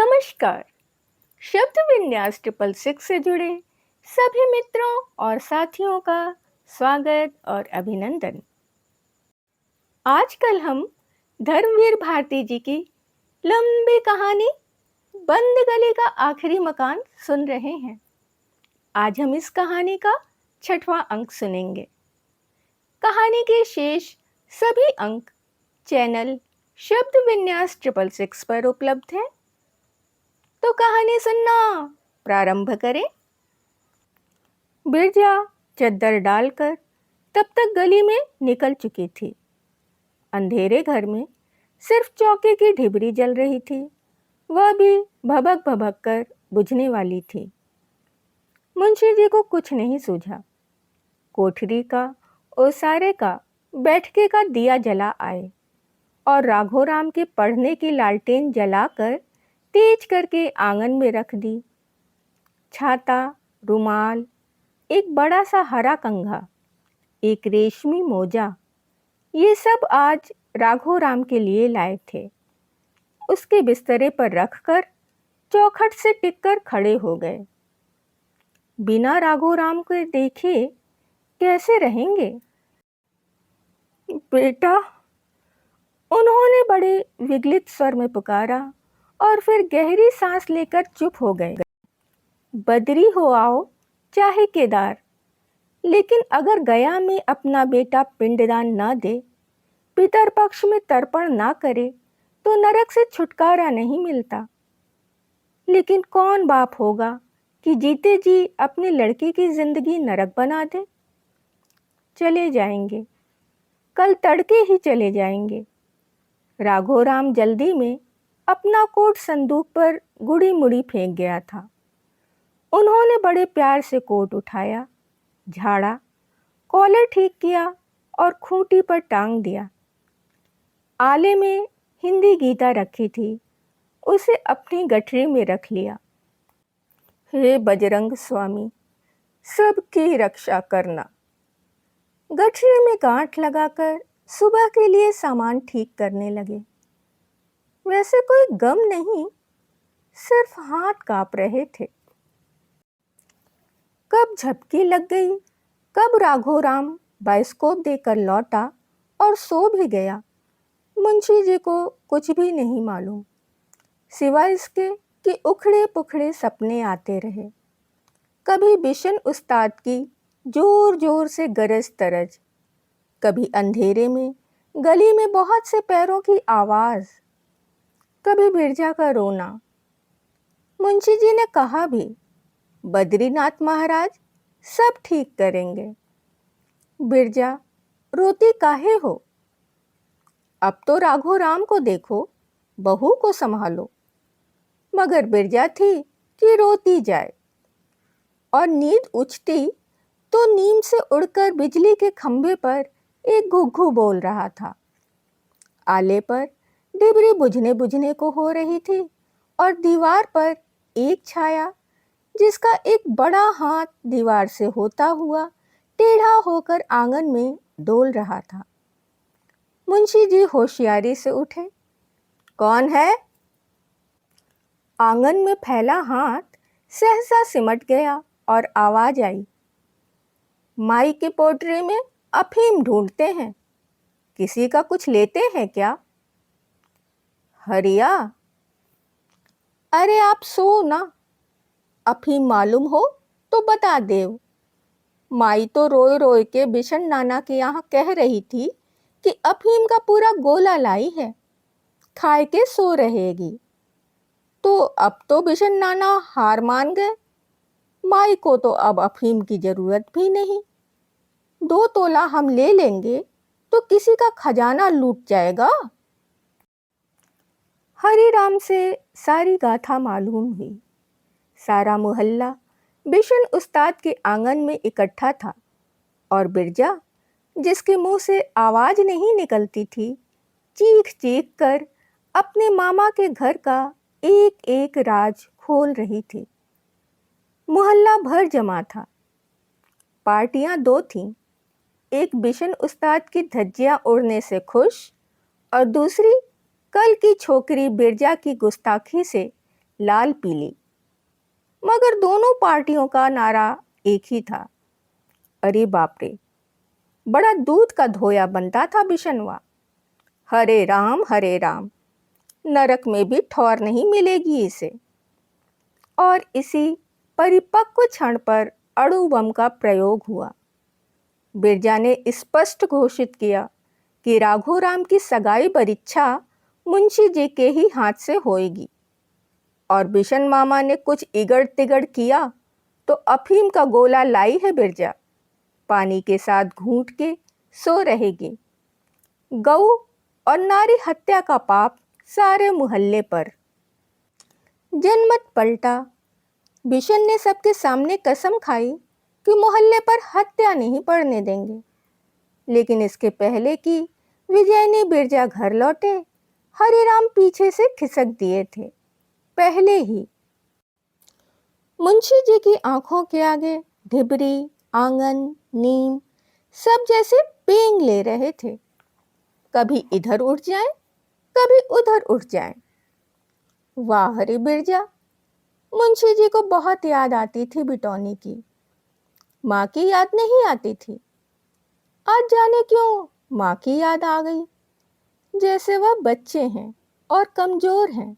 नमस्कार। शब्द विन्यास 666 से जुड़े सभी मित्रों और साथियों का स्वागत और अभिनंदन। आजकल हम धर्मवीर भारती जी की लंबी कहानी बंद गली का आखिरी मकान सुन रहे हैं। आज हम इस कहानी का 6वां अंक सुनेंगे। कहानी के शेष सभी अंक चैनल शब्द विन्यास 666 पर उपलब्ध हैं। तो कहानी सुनना प्रारंभ करें। बिरजा चद्दर डालकर तब तक गली में निकल चुकी थी। अंधेरे घर में सिर्फ चौके की ढिबरी जल रही थी, वह भी भभक भभक कर बुझने वाली थी। मुंशी जी को कुछ नहीं सूझा। कोठरी का ओसारे का बैठके का दिया जला आए और राघोराम के पढ़ने की लालटेन जलाकर तेज करके आंगन में रख दी। छाता, रुमाल, एक बड़ा सा हरा कंघा, एक रेशमी मोजा, ये सब आज राघोराम के लिए लाए थे। उसके बिस्तरे पर रखकर चौखट से टिककर खड़े हो गए। बिना राघोराम को देखे कैसे रहेंगे? बेटा, उन्होंने बड़े विगलित स्वर में पुकारा और फिर गहरी सांस लेकर चुप हो गए। बद्री हो आओ चाहे केदार, लेकिन अगर गया में अपना बेटा पिंडदान न दे, पितर पक्ष में तर्पण ना करे, तो नरक से छुटकारा नहीं मिलता। लेकिन कौन बाप होगा कि जीते जी अपनी लड़की की जिंदगी नरक बना दे? चले जाएंगे, कल तड़के ही चले जाएंगे। राघोराम जल्दी में अपना कोट संदूक पर गुड़ी मुड़ी फेंक गया था। उन्होंने बड़े प्यार से कोट उठाया, झाड़ा, कॉलर ठीक किया और खूंटी पर टांग दिया। आले में हिंदी गीता रखी थी, उसे अपनी गठरी में रख लिया। हे बजरंग स्वामी, सबकी रक्षा करना। गठरी में गांठ लगाकर सुबह के लिए सामान ठीक करने लगे। वैसे कोई गम नहीं, सिर्फ हाथ कांप रहे थे। कब झपकी लग गई, कब राघोराम बाइस्कोप देकर लौटा और सो भी गया, मुंशी जी को कुछ भी नहीं मालूम, सिवाय इसके कि उखड़े पुखड़े सपने आते रहे। कभी बिशन उस्ताद की जोर जोर से गरज तरज, कभी अंधेरे में गली में बहुत से पैरों की आवाज, कभी बिरजा का रोना। मुंशी जी ने कहा भी, बद्रीनाथ महाराज सब ठीक करेंगे। बिरजा, रोती काहे हो? अब तो राघोराम को देखो, बहू को संभालो। मगर बिरजा थी कि रोती जाए, और नींद उछती तो नीम से उड़कर बिजली के खंभे पर एक घुघू बोल रहा था। आले पर डिबरी बुझने बुझने को हो रही थी और दीवार पर एक छाया, जिसका एक बड़ा हाथ दीवार से होता हुआ टेढ़ा होकर आंगन में डोल रहा था। मुंशी जी होशियारी से उठे। कौन है? आंगन में फैला हाथ सहसा सिमट गया और आवाज आई, माई के पोटरी में अफीम ढूंढते हैं, किसी का कुछ लेते हैं क्या? हरिया, अरे आप सो ना, अफीम मालूम हो तो बता देव। माई तो रोए रोए के बिशन नाना के यहाँ कह रही थी कि अफीम का पूरा गोला लाई है, खाए के सो रहेगी। तो अब तो बिशन नाना हार मान गए। माई को तो अब अफीम की जरूरत भी नहीं। 2 तोला हम ले लेंगे तो किसी का खजाना लूट जाएगा। हरिराम से सारी गाथा मालूम हुई। सारा मोहल्ला बिशन उस्ताद के आंगन में इकट्ठा था और बिरजा, जिसके मुंह से आवाज नहीं निकलती थी, चीख चीख कर अपने मामा के घर का एक एक राज खोल रही थी। मोहल्ला भर जमा था। पार्टियां 2 थीं, एक बिशन उस्ताद की धज्जियां उड़ने से खुश और दूसरी कल की छोकरी बिरजा की गुस्ताखी से लाल पीली, मगर दोनों पार्टियों का नारा एक ही था। अरे बाप रे, बड़ा दूध का धोया बनता था बिशनवा। हरे राम, नरक में भी ठौर नहीं मिलेगी इसे। और इसी परिपक्व क्षण पर अणु बम का प्रयोग हुआ। बिरजा ने स्पष्ट घोषित किया कि राघोराम की सगाई परीक्षा मुंशी जी के ही हाथ से होएगी। और बिशन मामा ने कुछ इगड़ तिगड़ किया तो अफीम का गोला लाई है बिरजा, पानी के साथ घूंट के सो रहेगी। गऊ और नारी हत्या का पाप सारे मोहल्ले पर। जनमत पलटा। बिशन ने सबके सामने कसम खाई कि मोहल्ले पर हत्या नहीं पड़ने देंगे। लेकिन इसके पहले कि विजयनी बिरजा घर लौटे, हरिराम पीछे से खिसक दिए थे। पहले ही मुंशी जी की आंखों के आगे ढिबरी, आंगन, नीम सब जैसे पेंग ले रहे थे। कभी इधर उठ जाए, कभी उधर उठ जाए। वाह हरी बिरजा, मुंशी जी को बहुत याद आती थी बिटौनी की। माँ की याद नहीं आती थी। आज जाने क्यों माँ की याद आ गई। जैसे वह बच्चे हैं और कमजोर हैं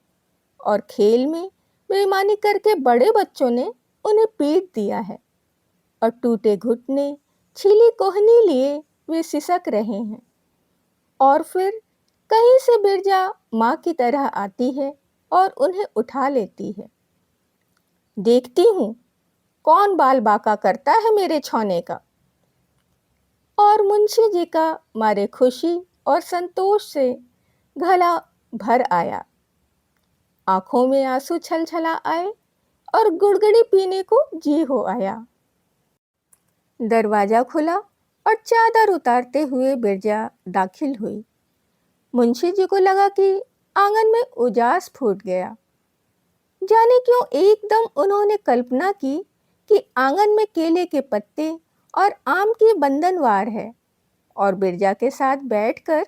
और खेल में बेईमानी करके बड़े बच्चों ने उन्हें पीट दिया है और टूटे घुटने, छीली कोहनी लिए वे सिसक रहे हैं। और फिर कहीं से बिरजा माँ की तरह आती है और उन्हें उठा लेती है। देखती हूँ कौन बाल बाका करता है मेरे छौने का। और मुंशी जी का मारे खुशी और संतोष से गला भर आया। आंखों में आंसू छलछला आए और गुड़गुड़ी पीने को जी हो आया। दरवाजा खुला और चादर उतारते हुए बिरजा दाखिल हुई। मुंशी जी को लगा कि आंगन में उजास फूट गया। जाने क्यों एकदम उन्होंने कल्पना की कि आंगन में केले के पत्ते और आम की बंधनवार है और बिरजा के साथ बैठकर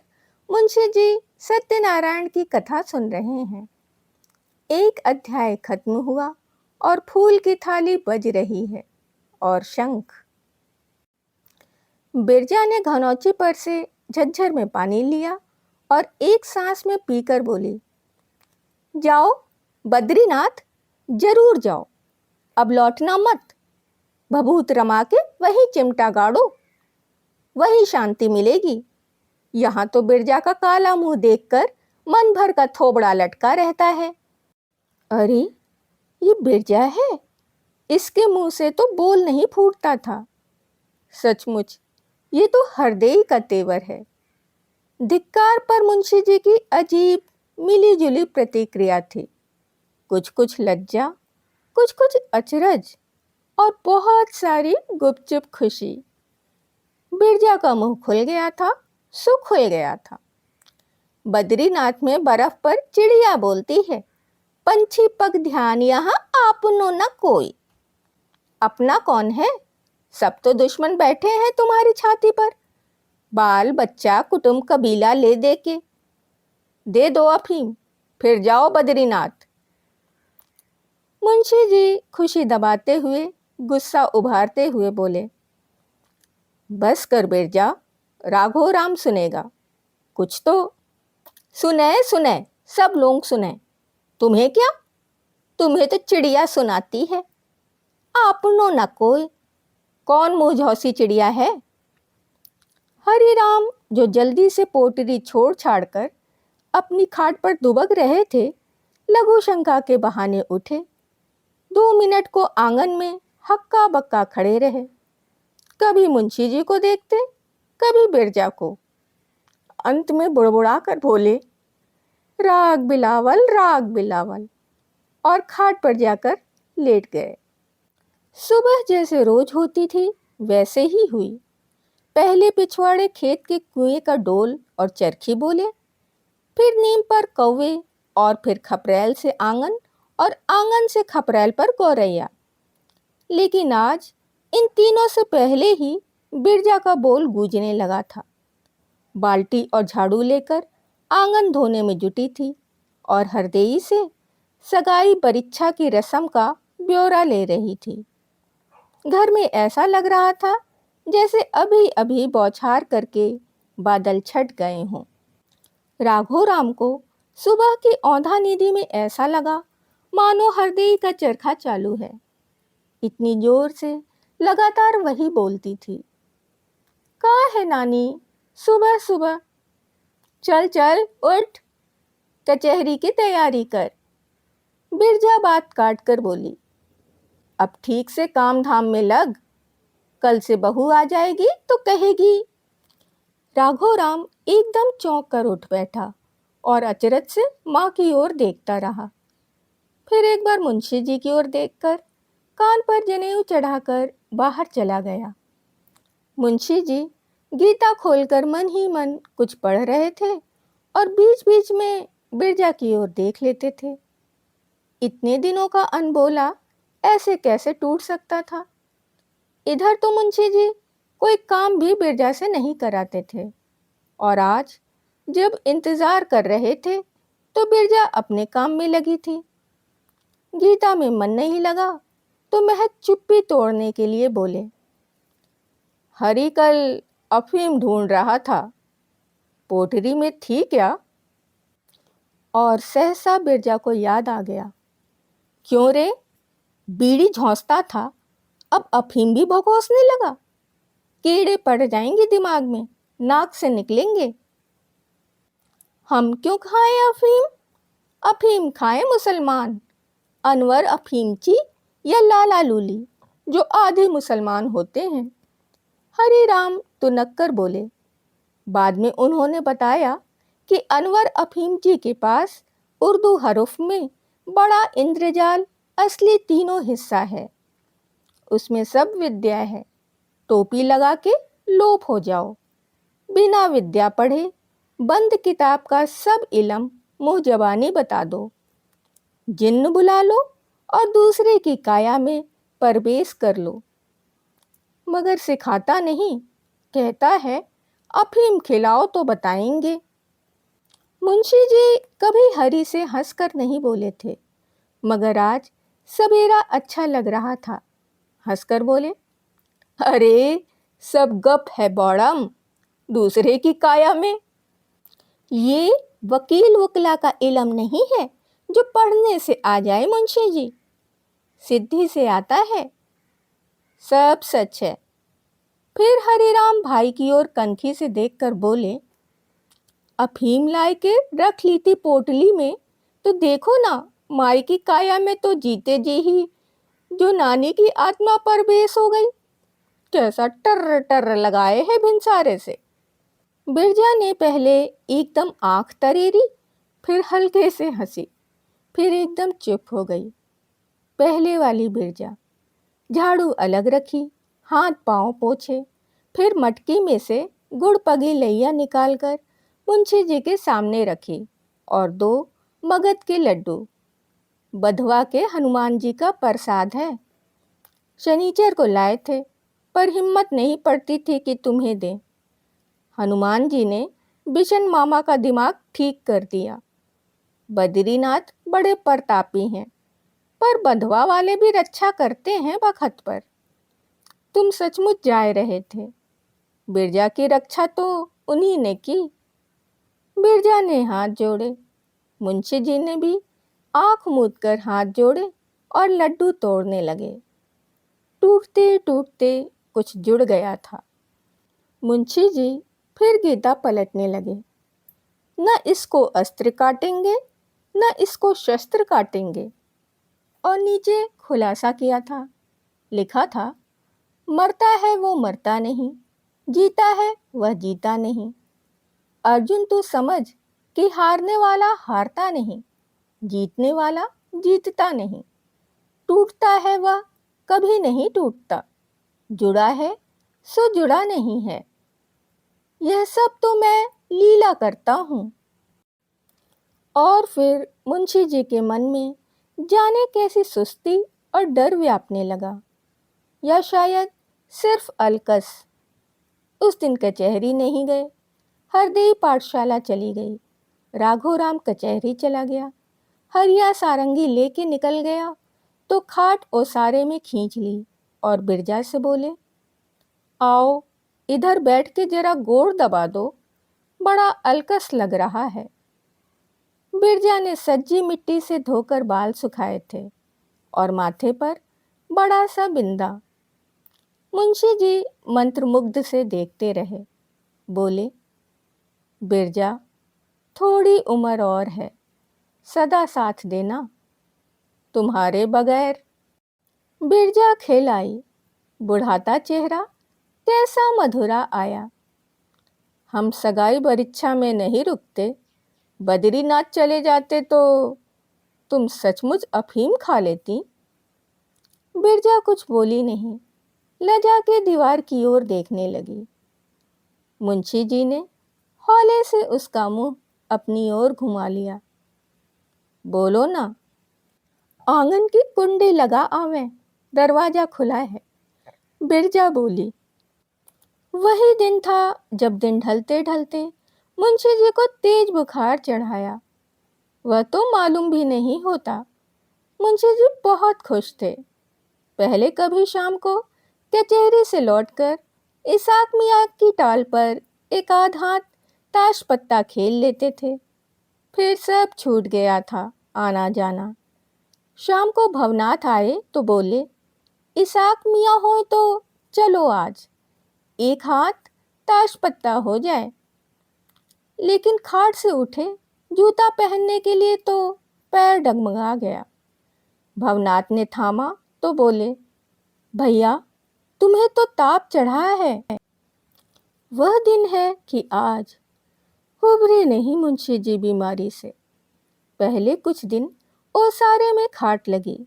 मुंशी जी सत्यनारायण की कथा सुन रहे हैं। एक अध्याय खत्म हुआ और फूल की थाली बज रही है और शंख। बिरजा ने घनौची पर से झज्झर में पानी लिया और एक सांस में पीकर बोली, जाओ बद्रीनाथ, जरूर जाओ, अब लौटना मत। भभूत रमा के वही चिमटा गाड़ो, वही शांति मिलेगी। यहाँ तो बिरजा का काला मुंह देखकर मन भर का थोबड़ा लटका रहता है। अरे ये बिरजा है, इसके मुंह से तो बोल नहीं फूटता था। सचमुच ये तो हरदेई का तेवर है। धिक्कार पर मुंशी जी की अजीब मिली जुली प्रतिक्रिया थी। कुछ कुछ लज्जा, कुछ कुछ अचरज और बहुत सारी गुपचुप खुशी। बिरजा का मुंह खुल गया था, सो खुल गया था। बद्रीनाथ में बर्फ पर चिड़िया बोलती है, पंछी पग ध्यान यहाँ आपनो न कोई। अपना कौन है, सब तो दुश्मन बैठे हैं तुम्हारी छाती पर। बाल बच्चा कुटुंब कबीला ले दे के। दे दो अफीम, फिर जाओ बद्रीनाथ। मुंशी जी खुशी दबाते हुए, गुस्सा उभारते हुए बोले, बस कर बिरजा, राघोराम सुनेगा। कुछ तो सुने सुने, सब लोग सुने। तुम्हें क्या, तुम्हें तो चिड़िया सुनाती है। आपनो न कोई, कौन मुंहझौसी चिड़िया है। हरिराम जो जल्दी से पोटरी छोड़ छाड़कर अपनी खाट पर दुबक रहे थे, लघु शंका के बहाने उठे। 2 मिनट को आंगन में हक्का बक्का खड़े रहे। कभी मुंशी जी को देखते, कभी बिरजा को। अंत में बुड़बुड़ा कर बोले, राग बिलावल, राग बिलावल, और खाट पर जाकर लेट गए। सुबह जैसे रोज होती थी वैसे ही हुई। पहले पिछवाड़े खेत के कुएं का डोल और चरखी बोले, फिर नीम पर कौवे और फिर खपरेल से आंगन और आंगन से खपरेल पर गौरैया। लेकिन आज इन तीनों से पहले ही बिरजा का बोल गूंजने लगा था। बाल्टी और झाड़ू लेकर आंगन धोने में जुटी थी और हरदेई से सगाई परीक्षा की रस्म का ब्यौरा ले रही थी। घर में ऐसा लग रहा था जैसे अभी अभी बौछार करके बादल छट गए हों। राघो राम को सुबह की औंधा निधि में ऐसा लगा मानो हृदय का चरखा चालू है। इतनी जोर से लगातार वही बोलती थी, कहाँ है नानी, सुबह सुबह, चल चल उठ, कचहरी की तैयारी कर। बिरजा बात काट कर बोली, अब ठीक से काम धाम में लग, कल से बहू आ जाएगी तो कहेगी। राघो राम एकदम चौंक कर उठ बैठा और अचरज से माँ की ओर देखता रहा। फिर एक बार मुंशी जी की ओर देखकर कान पर जनेऊ चढ़ाकर बाहर चला गया। मुंशी जी गीता खोलकर मन ही मन कुछ पढ़ रहे थे और बीच बीच में बिरजा की ओर देख लेते थे। इतने दिनों का अनबोला ऐसे कैसे टूट सकता था। इधर तो मुंशी जी कोई काम भी बिरजा से नहीं कराते थे और आज जब इंतजार कर रहे थे तो बिरजा अपने काम में लगी थी। गीता में मन नहीं लगा तो महज चुप्पी तोड़ने के लिए बोले, हरी कल अफीम ढूंढ रहा था, पोटरी में थी क्या? और सहसा बिरजा को याद आ गया, क्यों रे, बीड़ी झोंसता था, अब अफीम भी भगोसने लगा? कीड़े पड़ जाएंगे दिमाग में, नाक से निकलेंगे। हम क्यों खाएं अफीम? अफीम खाएं मुसलमान, अनवर अफीमची या लाला लूली, जो आधे मुसलमान होते हैं। हरी राम तुनक कर बोले। बाद में उन्होंने बताया कि अनवर अफीमची के पास उर्दू हरुफ में बड़ा इंद्रजाल असली तीनों हिस्सा है। उसमें सब विद्या है, टोपी लगा के लोप हो जाओ। बिना विद्या पढ़े बंद किताब का सब इल्म मुँह जबानी बता दो। जिन्न बुला लो और दूसरे की काया में परवेश कर लो। मगर सिखाता नहीं, कहता है अफीम खिलाओ तो बताएंगे। मुंशी जी कभी हरी से हंसकर नहीं बोले थे, मगर आज सवेरा अच्छा लग रहा था। हंसकर बोले, अरे सब गप है बौड़म, दूसरे की काया में। ये वकील वकला का इल्म नहीं है जो पढ़ने से आ जाए मुंशी जी, सिद्धि से आता है। सब सच है। फिर हरिराम भाई की ओर कनखी से देखकर बोले, अफीम लाए के रख ली थी पोटली में, तो देखो ना, माई की काया में तो जीते जी ही जो नानी की आत्मा परवेश हो गई। कैसा टर्र टर्र लगाए है भिनसारे से। बिरजा ने पहले एकदम आंख तरेरी, फिर हल्के से हंसी, फिर एकदम चुप हो गई। पहले वाली बिरजा झाड़ू अलग रखी, हाथ पांव पोछे, फिर मटकी में से गुड़ पगी लैया निकालकर मुंशी जी के सामने रखी और 2 मगध के लड्डू। बधवा के हनुमान जी का प्रसाद है, शनिचर को लाए थे, पर हिम्मत नहीं पड़ती थी कि तुम्हें दें। हनुमान जी ने बिशन मामा का दिमाग ठीक कर दिया। बद्रीनाथ बड़े प्रतापी हैं, पर बंधवा वाले भी रक्षा करते हैं बखत पर। तुम सचमुच जा रहे थे, बिरजा की रक्षा तो उन्हीं ने की। बिरजा ने हाथ जोड़े, मुंशी जी ने भी आंख मूंद कर हाथ जोड़े और लड्डू तोड़ने लगे। टूटते टूटते कुछ जुड़ गया था। मुंशी जी फिर गीता पलटने लगे, न इसको अस्त्र काटेंगे न इसको शस्त्र काटेंगे। और नीचे खुलासा किया था, लिखा था, मरता है वो मरता नहीं, जीता है वह जीता नहीं। अर्जुन तू समझ कि हारने वाला हारता नहीं, जीतने वाला जीतता नहीं। टूटता है वह कभी नहीं टूटता, जुड़ा है सो जुड़ा नहीं है। यह सब तो मैं लीला करता हूँ। और फिर मुंशी जी के मन में जाने कैसी सुस्ती और डर व्यापने लगा, या शायद सिर्फ अलकस। उस दिन कचहरी नहीं गए, हरदेई पाठशाला चली गई। राघो राम कचहरी चला गया। हरिया सारंगी लेके निकल गया तो खाट ओसारे में खींच ली और बिरजा से बोले, आओ इधर बैठ के जरा गोड़ दबा दो, बड़ा अलकस लग रहा है। बिरजा ने सज्जी मिट्टी से धोकर बाल सुखाए थे और माथे पर बड़ा सा बिंदा। मुंशी जी मंत्रमुग्ध से देखते रहे। बोले, बिरजा थोड़ी उम्र और है, सदा साथ देना, तुम्हारे बगैर। बिरजा खिलाई, बुढ़ाता चेहरा कैसा मधुरा आया। हम सगाई बरिच्छा में नहीं रुकते, बद्रीनाथ चले जाते तो तुम सचमुच अफीम खा लेती। बिरजा कुछ बोली नहीं, लजा के दीवार की ओर देखने लगी। मुंशी जी ने हौले से उसका मुंह अपनी ओर घुमा लिया। बोलो ना। आंगन की कुंडी लगा आवें, दरवाजा खुला है। बिरजा बोली। वही दिन था जब दिन ढलते ढलते मुंशी जी को तेज बुखार चढ़ाया। वह तो मालूम भी नहीं होता। मुंशी जी बहुत खुश थे। पहले कभी शाम को कचहरी से लौटकर इसाक मियाँ की टाल पर एक आध हाथ ताश पत्ता खेल लेते थे। फिर सब छूट गया था आना जाना। शाम को भवनाथ आए तो बोले, इसाक मियाँ हो तो चलो आज एक हाथ ताश पत्ता हो जाए। लेकिन खाट से उठे जूता पहनने के लिए तो पैर डगमगा गया। भवनाथ ने थामा तो बोले, भैया तुम्हें तो ताप चढ़ा है। वह दिन है कि आज उभरे नहीं मुंशी जी बीमारी से। पहले कुछ दिन ओसारे में खाट लगी,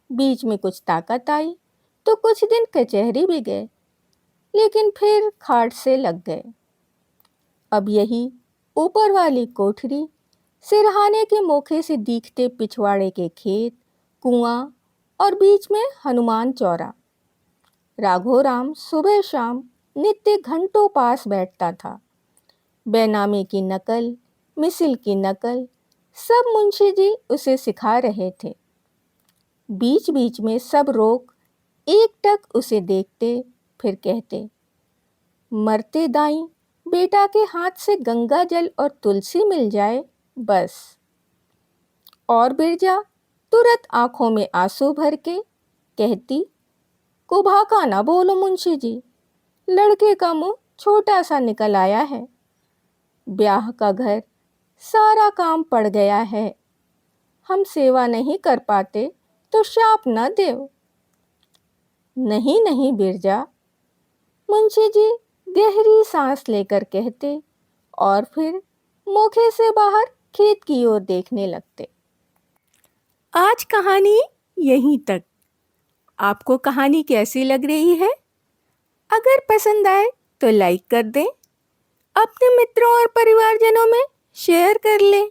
बीच में कुछ ताकत आई तो कुछ दिन कचहरी भी गए, लेकिन फिर खाट से लग गए। अब यही ऊपर वाली कोठरी, सिरहाने के मोखे से दिखते पिछवाड़े के खेत, कुआं और बीच में हनुमान चौरा। राघोराम सुबह शाम नित्य घंटों पास बैठता था। बैनामे की नकल, मिसिल की नकल सब मुंशी जी उसे सिखा रहे थे। बीच बीच में सब रोक एकटक उसे देखते, फिर कहते, मरते दाई बेटा के हाथ से गंगा जल और तुलसी मिल जाए बस। और बिरजा तुरंत आंखों में आंसू भर के कहती, कुभाका ना बोलो मुंशी जी, लड़के का मुंह छोटा सा निकल आया है। ब्याह का घर सारा काम पड़ गया है। हम सेवा नहीं कर पाते तो शाप न देव। नहीं नहीं बिरजा, मुंशी जी गहरी सांस लेकर कहते और फिर मोखे से बाहर खेत की ओर देखने लगते। आज कहानी यहीं तक। आपको कहानी कैसी लग रही है? अगर पसंद आए तो लाइक कर दें, अपने मित्रों और परिवारजनों में शेयर कर लें।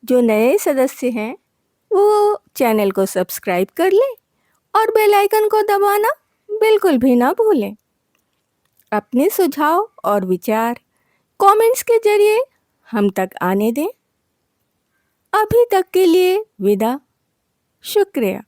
जो नए सदस्य हैं वो चैनल को सब्सक्राइब कर लें और बेल आइकन को दबाना बिल्कुल भी ना भूलें। अपने सुझाव और विचार कमेंट्स के जरिए हम तक आने दें। अभी तक के लिए विदा। शुक्रिया।